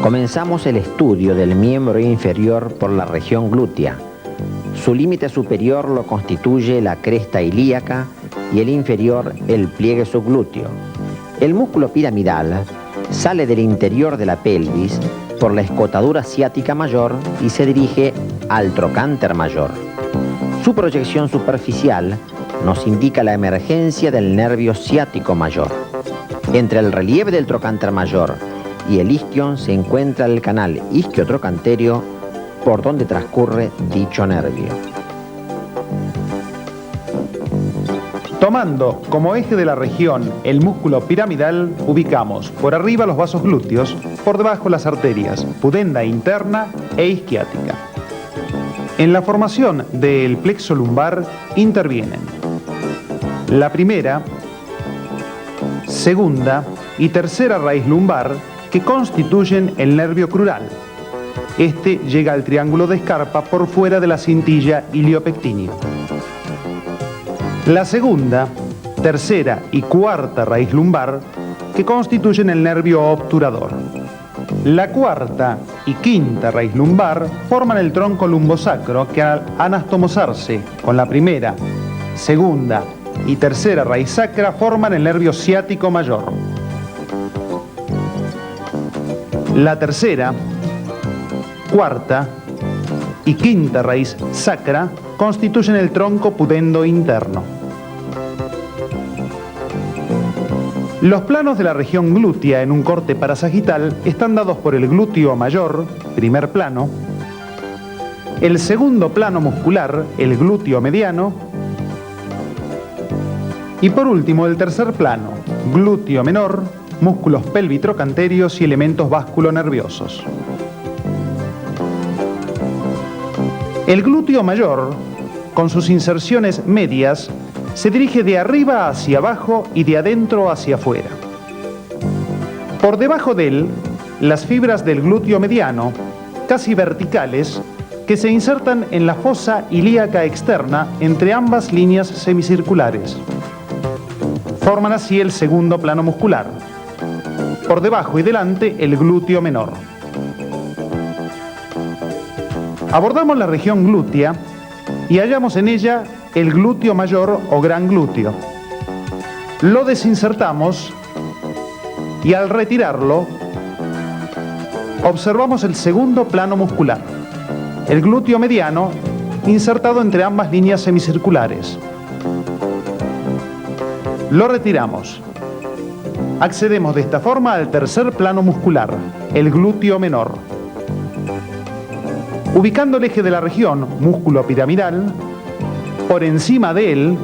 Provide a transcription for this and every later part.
Comenzamos el estudio del miembro inferior por la región glútea. Su límite superior lo constituye la cresta ilíaca y el inferior el pliegue subglúteo. El músculo piramidal sale del interior de la pelvis por la escotadura ciática mayor y se dirige al trocánter mayor. Su proyección superficial nos indica la emergencia del nervio ciático mayor. Entre el relieve del trocánter mayor y el isquion se encuentra el canal isquiotrocanterio por donde transcurre dicho nervio. Tomando como eje de la región el músculo piramidal, ubicamos por arriba los vasos glúteos, por debajo las arterias pudenda interna e isquiática. En la formación del plexo lumbar intervienen la primera, segunda y tercera raíz lumbar, que constituyen el nervio crural. Este llega al triángulo de Scarpa por fuera de la cintilla iliopectínea. La segunda, tercera y cuarta raíz lumbar, que constituyen el nervio obturador. La cuarta y quinta raíz lumbar forman el tronco lumbosacro, que al anastomosarse con la primera, segunda y tercera raíz sacra forman el nervio ciático mayor. La tercera, cuarta y quinta raíz sacra constituyen el tronco pudendo interno. Los planos de la región glútea en un corte parasagital están dados por el glúteo mayor, primer plano, el segundo plano muscular, el glúteo mediano, y por último el tercer plano, glúteo menor, músculos pelvitrocanterios y elementos vasculonerviosos. El glúteo mayor, con sus inserciones medias, se dirige de arriba hacia abajo y de adentro hacia afuera. Por debajo de él, las fibras del glúteo mediano, casi verticales, que se insertan en la fosa ilíaca externa entre ambas líneas semicirculares. Forman así el segundo plano muscular. Por debajo y delante el glúteo menor. Abordamos la región glútea y hallamos en ella el glúteo mayor o gran glúteo. Lo desinsertamos y al retirarlo observamos el segundo plano muscular, el glúteo mediano insertado entre ambas líneas semicirculares. Lo retiramos. Accedemos de esta forma al tercer plano muscular, el glúteo menor. Ubicando el eje de la región, músculo piramidal, por encima de él,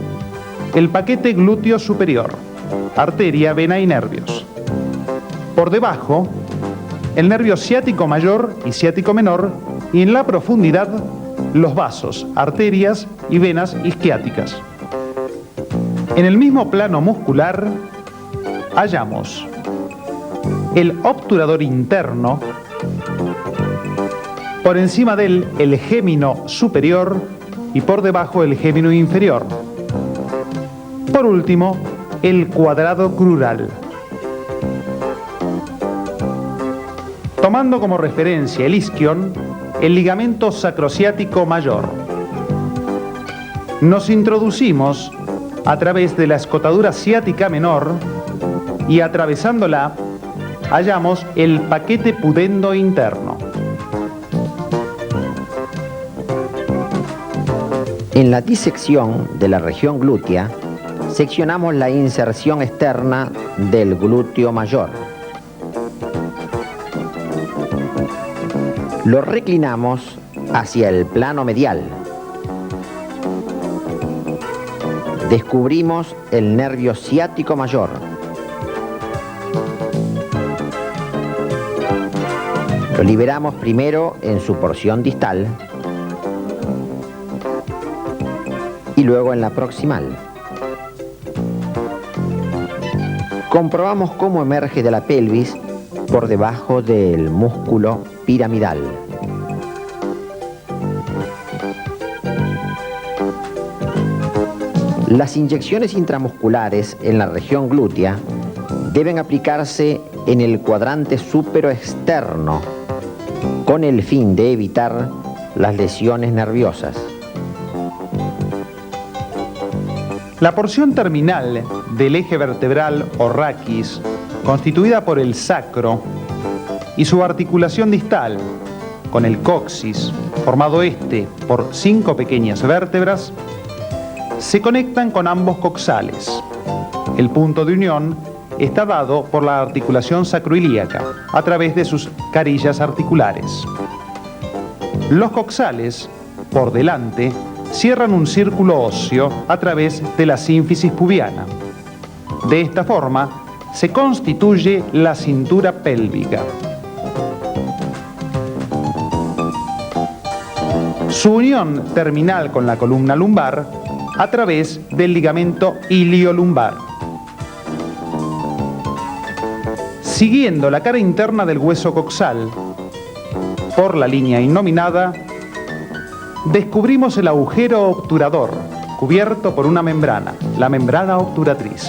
el paquete glúteo superior, arteria, vena y nervios. Por debajo, el nervio ciático mayor y ciático menor, y en la profundidad, los vasos, arterias y venas isquiáticas. En el mismo plano muscular, hallamos el obturador interno, por encima de él el gémino superior y por debajo el gémino inferior. Por último, el cuadrado crural. Tomando como referencia el isquion, el ligamento sacrociático mayor. Nos introducimos a través de la escotadura ciática menor y atravesándola hallamos el paquete pudendo interno. En la disección de la región glútea, seccionamos la inserción externa del glúteo mayor. Lo reclinamos hacia el plano medial. Descubrimos el nervio ciático mayor. Lo liberamos primero en su porción distal y luego en la proximal. Comprobamos cómo emerge de la pelvis por debajo del músculo piramidal. Las inyecciones intramusculares en la región glútea deben aplicarse en el cuadrante súpero-externo con el fin de evitar las lesiones nerviosas. La porción terminal del eje vertebral o raquis, constituida por el sacro y su articulación distal con el coxis, formado por 5 pequeñas vértebras, se conectan con ambos coxales. El punto de unión está dado por la articulación sacroilíaca a través de sus carillas articulares. Los coxales, por delante, cierran un círculo óseo a través de la sínfisis pubiana. De esta forma, se constituye la cintura pélvica. Su unión terminal con la columna lumbar a través del ligamento iliolumbar. Siguiendo la cara interna del hueso coxal por la línea innominada, descubrimos el agujero obturador cubierto por una membrana, la membrana obturatriz.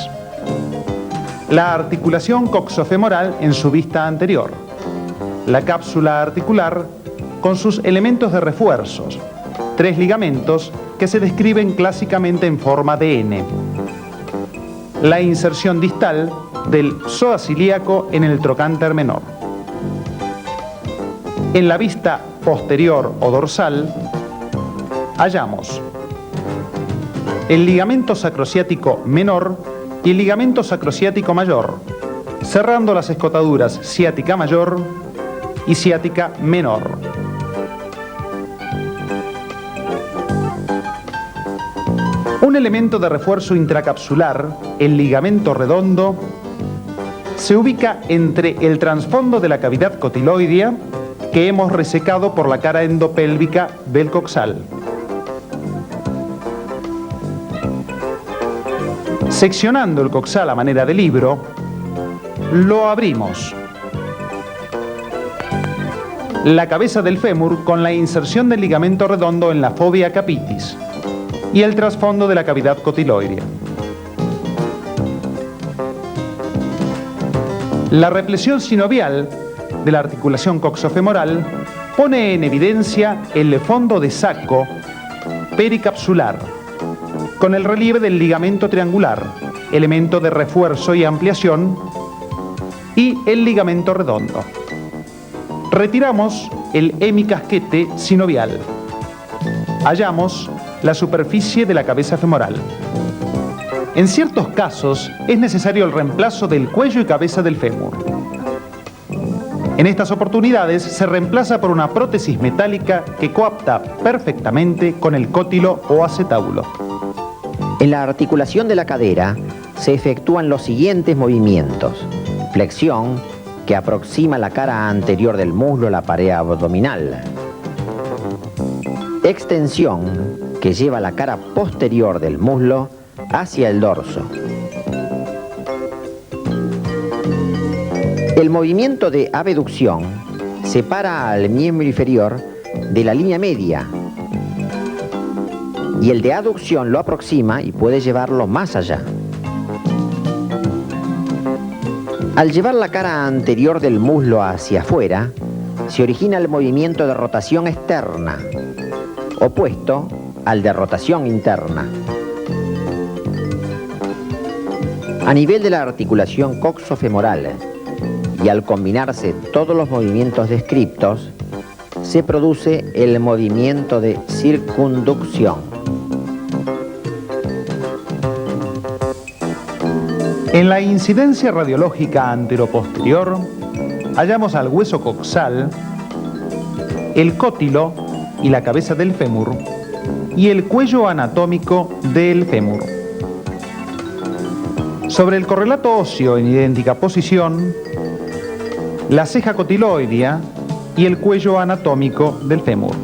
La articulación coxofemoral en su vista anterior, la cápsula articular con sus elementos de refuerzos, 3 ligamentos que se describen clásicamente en forma de N. La inserción distal del psoas ilíaco en el trocánter menor. En la vista posterior o dorsal hallamos el ligamento sacrociático menor y el ligamento sacrociático mayor, cerrando las escotaduras ciática mayor y ciática menor. Un elemento de refuerzo intracapsular, el ligamento redondo, se ubica entre el trasfondo de la cavidad cotiloidea que hemos resecado por la cara endopélvica del coxal. Seccionando el coxal a manera de libro, lo abrimos. La cabeza del fémur con la inserción del ligamento redondo en la fovea capitis y el trasfondo de la cavidad cotiloidea. La represión sinovial de la articulación coxofemoral pone en evidencia el fondo de saco pericapsular con el relieve del ligamento triangular, elemento de refuerzo y ampliación, y el ligamento redondo. Retiramos el hemicasquete sinovial. Hallamos la superficie de la cabeza femoral. En ciertos casos es necesario el reemplazo del cuello y cabeza del fémur. En estas oportunidades se reemplaza por una prótesis metálica que coapta perfectamente con el cótilo o acetábulo. En la articulación de la cadera se efectúan los siguientes movimientos: flexión, que aproxima la cara anterior del muslo a la pared abdominal; extensión, que lleva la cara posterior del muslo hacia el dorso; el movimiento de abducción separa al miembro inferior de la línea media, y el de aducción lo aproxima y puede llevarlo más allá. Al llevar la cara anterior del muslo hacia afuera, se origina el movimiento de rotación externa, opuesto al de rotación interna. A nivel de la articulación coxofemoral y al combinarse todos los movimientos descriptos, se produce el movimiento de circunducción. En la incidencia radiológica anteroposterior hallamos al hueso coxal, el cótilo y la cabeza del fémur y el cuello anatómico del fémur. Sobre el correlato óseo en idéntica posición, la ceja cotiloidea y el cuello anatómico del fémur.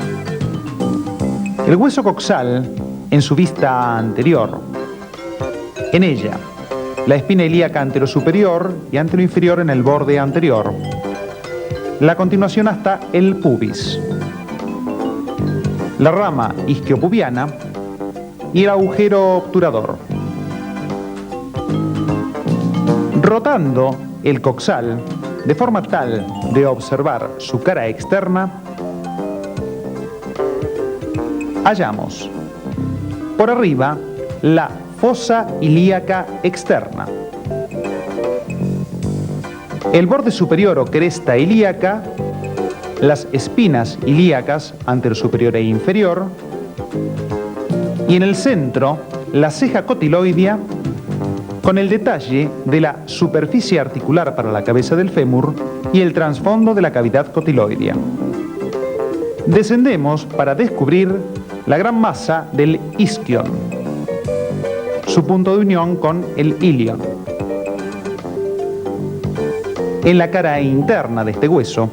El hueso coxal en su vista anterior. En ella, la espina ilíaca anterosuperior y anteroinferior en el borde anterior. La continuación hasta el pubis. La rama isquiopubiana y el agujero obturador. Rotando el coxal de forma tal de observar su cara externa, hallamos por arriba la fosa ilíaca externa, el borde superior o cresta ilíaca, las espinas ilíacas anterior, superior e inferior, y en el centro la ceja cotiloidea con el detalle de la superficie articular para la cabeza del fémur y el trasfondo de la cavidad cotiloidea. Descendemos para descubrir la gran masa del isquion, su punto de unión con el ilion. En la cara interna de este hueso,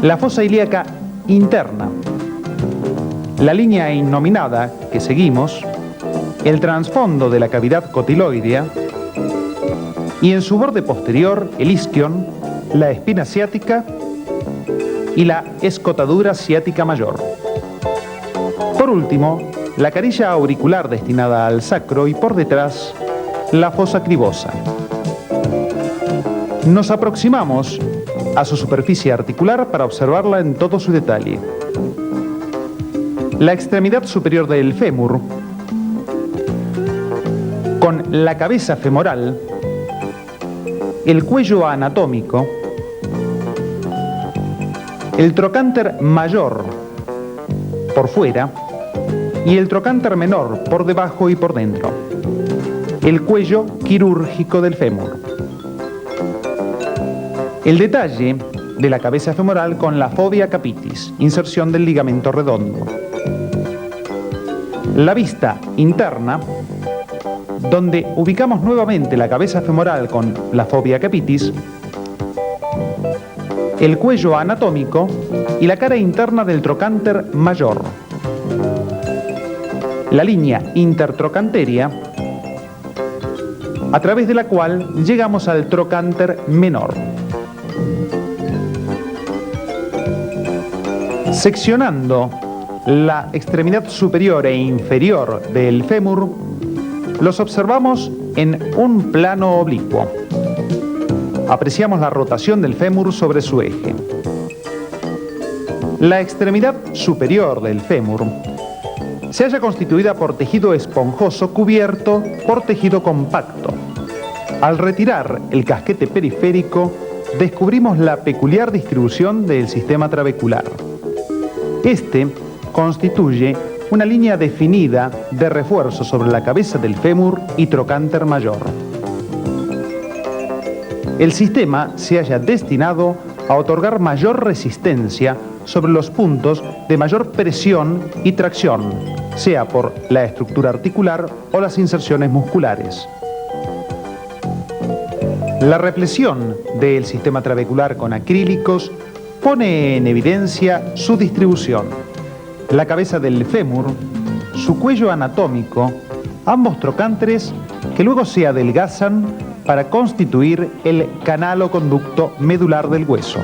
la fosa ilíaca interna, la línea innominada que seguimos, el trasfondo de la cavidad cotiloidea y en su borde posterior el isquion, la espina ciática y la escotadura ciática mayor. Por último, la carilla auricular destinada al sacro y por detrás la fosa cribosa. Nos aproximamos a su superficie articular para observarla en todo su detalle. La extremidad superior del fémur, con la cabeza femoral, el cuello anatómico, el trocánter mayor por fuera y el trocánter menor por debajo y por dentro, el cuello quirúrgico del fémur. El detalle de la cabeza femoral con la fovea capitis, inserción del ligamento redondo. La vista interna, donde ubicamos nuevamente la cabeza femoral con la fovea capitis, el cuello anatómico y la cara interna del trocánter mayor. La línea intertrocanteria, a través de la cual llegamos al trocánter menor. Seccionando la extremidad superior e inferior del fémur, los observamos en un plano oblicuo. Apreciamos la rotación del fémur sobre su eje. La extremidad superior del fémur se halla constituida por tejido esponjoso cubierto por tejido compacto. Al retirar el casquete periférico, descubrimos la peculiar distribución del sistema trabecular. Este constituye una línea definida de refuerzo sobre la cabeza del fémur y trocánter mayor. El sistema se halla destinado a otorgar mayor resistencia sobre los puntos de mayor presión y tracción, sea por la estructura articular o las inserciones musculares. La reflexión del sistema trabecular con acrílicos pone en evidencia su distribución. La cabeza del fémur, su cuello anatómico, ambos trocánteres que luego se adelgazan para constituir el canal o conducto medular del hueso.